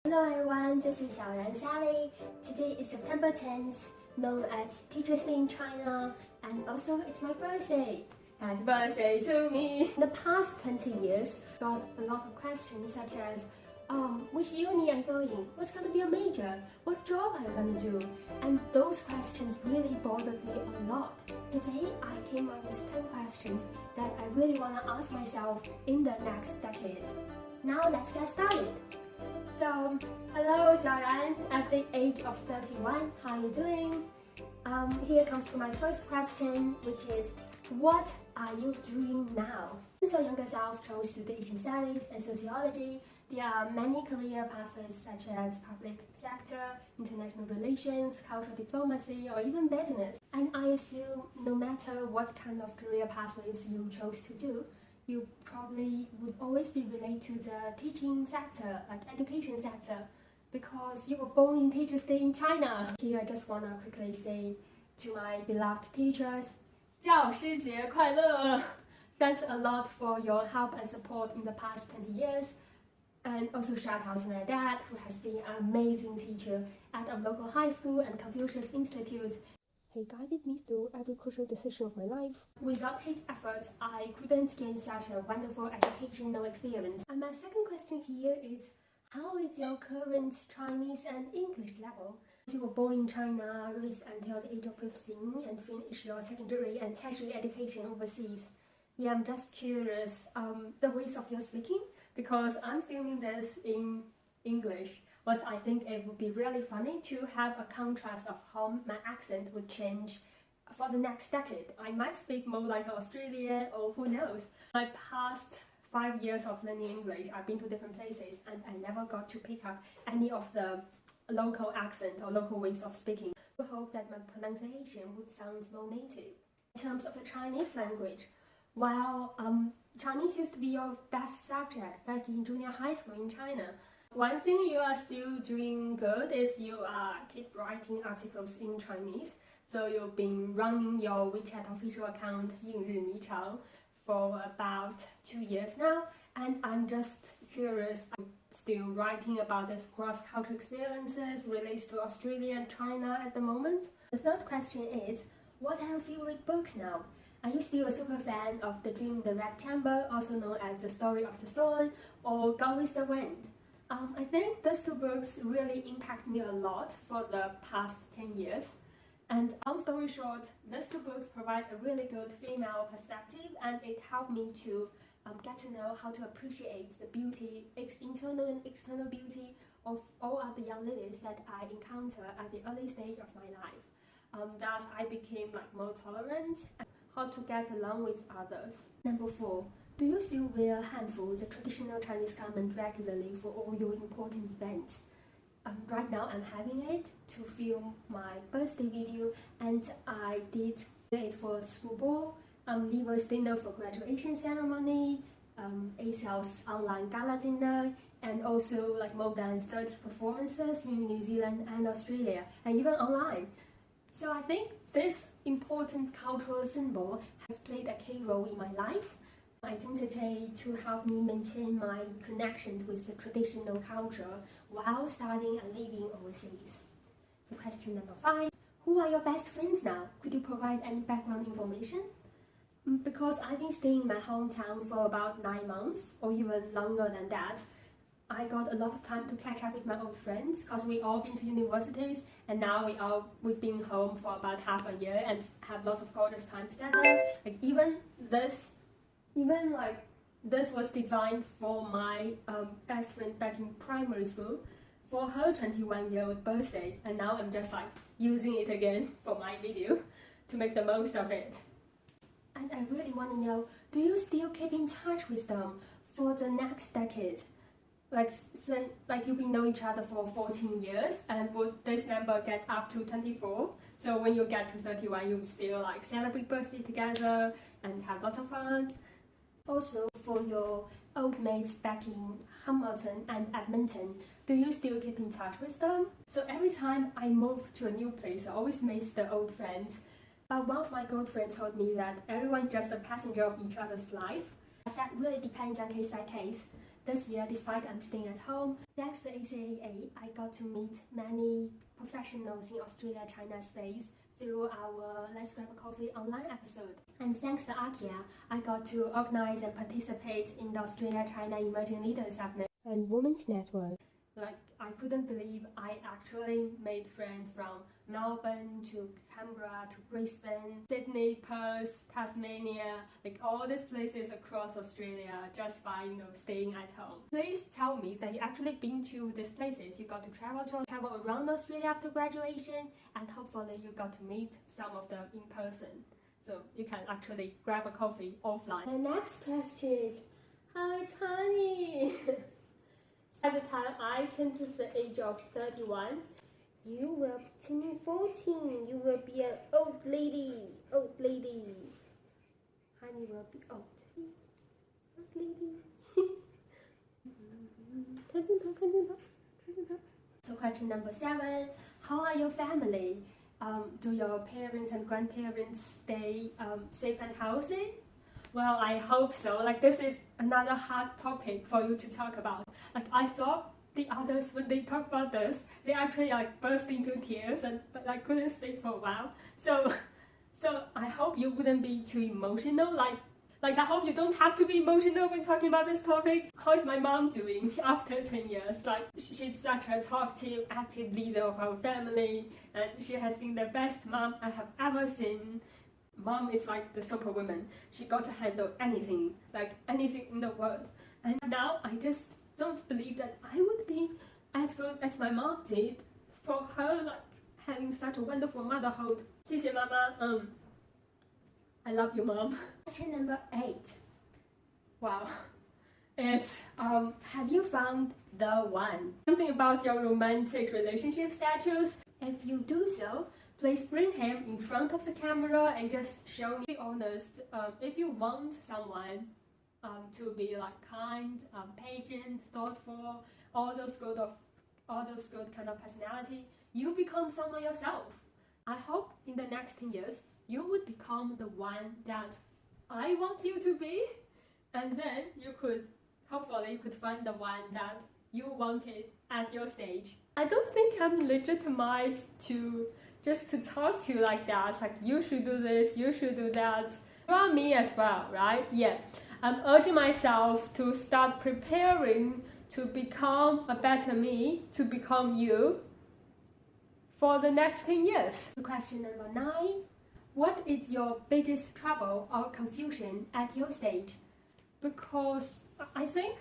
Hello everyone, this is Xiaoran Sally. Today is September 10th, known as Teachers' Day in China, and also it's my birthday. Happy birthday to me! In the past 20 years, got a lot of questions such as, which uni are you going? What's going to be your major? What job are you going to do? And those questions really bothered me a lot. Today, I came up with 10 questions that I really want to ask myself in the next decade. Now let's get started. So, hello Xiaoran, at the age of 31, how are you doing? Here comes my first question, which is, what are you doing now? Since your younger self chose to do Asian studies and sociology, there are many career pathways such as public sector, international relations, cultural diplomacy, or even business. And I assume no matter what kind of career pathways you chose to do, you probably would always be related to the teaching sector, like education sector, because you were born in Teachers' Day in China. Here I just want to quickly say to my beloved teachers, 教师节快乐! Thanks a lot for your help and support in the past 20 years. And also shout out to my dad, who has been an amazing teacher at a local high school and Confucius Institute. He guided me through every crucial decision of my life. Without his efforts, I couldn't gain such a wonderful educational experience. And my second question here is, how is your current Chinese and English level? You were born in China, raised until the age of 15, and finished your secondary and tertiary education overseas. Yeah, I'm just curious, the ways of your speaking, because I'm filming this in English, but I think it would be really funny to have a contrast of how my accent would change for the next decade. I might speak more like an Australian, or who knows. My past 5 years of learning English, I've been to different places, and I never got to pick up any of the local accent or local ways of speaking. I hope that my pronunciation would sound more native. In terms of the Chinese language, while Chinese used to be your best subject back in junior high school in China, one thing you are still doing good is you keep writing articles in Chinese. So you've been running your WeChat official account 应日霓裳 for about 2 years now, and I'm just curious, I'm still writing about this cross-cultural experiences relates to Australia and China at the moment. The third question is, what are your favorite books now? Are you still a super fan of The Dream in the Red Chamber, also known as The Story of the Stone, or Gone with the Wind? I think those two books really impacted me a lot for the past 10 years. And long story short, those two books provide a really good female perspective, and it helped me to get to know how to appreciate the beauty, internal and external beauty of all of the young ladies that I encounter at the early stage of my life. Thus, I became more tolerant and how to get along with others. Number 4. Do you still wear hanfu, the traditional Chinese garment, regularly for all your important events? Right now I'm having it to film my birthday video, and I did it for the school ball, Lever's dinner for graduation ceremony, ACL's online gala dinner, and also more than 30 performances in New Zealand and Australia, and even online. So I think this important cultural symbol has played a key role in my life, identity, to help me maintain my connections with the traditional culture while studying and living overseas. So question number 5. Who are your best friends now? Could you provide any background information? Because I've been staying in my hometown for about 9 months, or even longer than that, I got a lot of time to catch up with my old friends, because we all been to universities, and now we've been home for about half a year and have lots of gorgeous time together. This was designed for my best friend back in primary school for her 21-year-old birthday, and now I'm just using it again for my video to make the most of it. And I really want to know, do you still keep in touch with them for the next decade? You've been knowing each other for 14 years, and would this number get up to 24? So when you get to 31, you still celebrate birthday together and have lots of fun. Also, for your old mates back in Hamilton and Edmonton, do you still keep in touch with them? So every time I move to a new place, I always miss the old friends. But one of my good friends told me that everyone's just a passenger of each other's life. That really depends on case by case. This year, despite I'm staying at home, thanks to ACAA, I got to meet many professionals in Australia China space through our Let's Grab a Coffee online episode. And thanks to Akia, I got to organize and participate in the Australia China Emerging Leaders Summit and Women's Network. Like, I couldn't believe I actually made friends from Melbourne to Canberra to Brisbane, Sydney, Perth, Tasmania, like all these places across Australia just by staying at home. Please tell me that you actually been to these places. You got to travel around Australia after graduation, and hopefully you got to meet some of them in person. So you can actually grab a coffee offline. The next question is, hi Tani! At the time I turned to the age of 31, you will be turning 14. You will be an old lady. Old lady. Honey will be old. Old lady. So question number 7. How are your family? Do your parents and grandparents stay safe and healthy? Well, I hope so. Like, this is another hard topic for you to talk about. Like, I thought the others, when they talk about this, they actually burst into tears and couldn't speak for a while. So I hope you wouldn't be too emotional. Like I hope you don't have to be emotional when talking about this topic. How is my mom doing after 10 years? Like, she's such a talkative, active leader of our family, and she has been the best mom I have ever seen. Mom is like the superwoman. She got to handle anything, like anything in the world. And now I just don't believe that I would be as good as my mom did for her, having such a wonderful motherhood. 谢谢妈妈. I love you, Mom. Question number 8. Wow. It's have you found the one? Something about your romantic relationship status. If you do so, please bring him in front of the camera and just show me. Be honest. If you want someone to be kind, patient, thoughtful, all those good kind of personality, you become someone yourself. I hope in the next 10 years you would become the one that I want you to be, and then hopefully you could find the one that you wanted at your stage. I don't think I'm legitimized to talk to you like that, like you should do this, you should do that. You are me as well, right? Yeah. I'm urging myself to start preparing to become a better me, to become you for the next 10 years. Question number 9. What is your biggest trouble or confusion at your stage? Because I think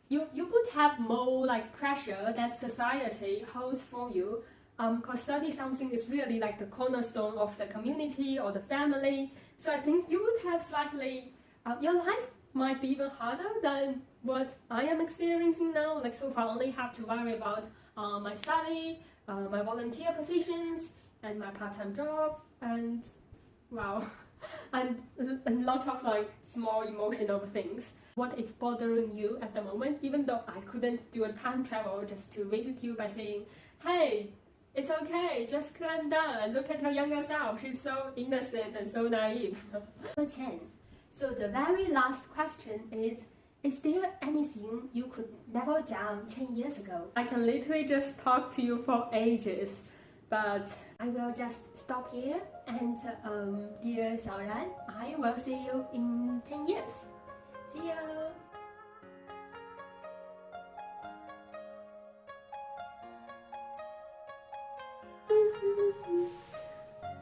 you would have more pressure that society holds for you, because 30-something is really the cornerstone of the community or the family. So I think you would have slightly, your life might be even harder than what I am experiencing now. So far I only have to worry about my study, my volunteer positions, and my part-time job, and wow, and lots of small emotional things. What is bothering you at the moment, even though I couldn't do a time travel just to visit you by saying, hey, it's okay, just calm down and look at your younger self. She's so innocent and so naive. Number 10. So the very last question is there anything you could never done 10 years ago? I can literally just talk to you for ages, but I will just stop here, and dear Xiaoran, I will see you in 10 years. See you!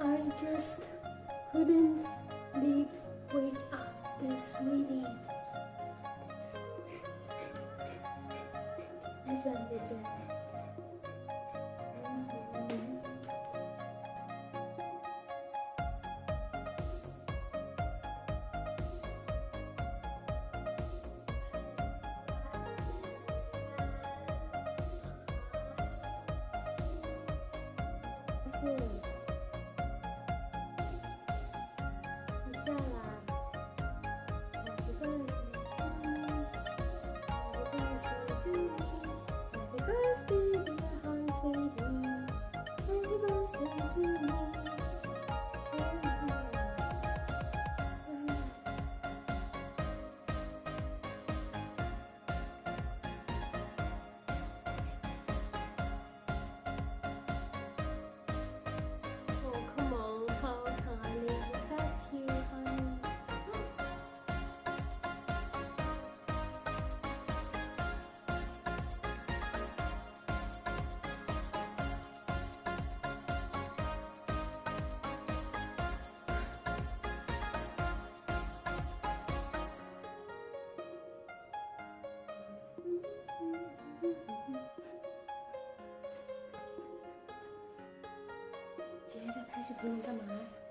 I just couldn't live without this sweetie. Listen, listen. Happy birthday 视频干嘛？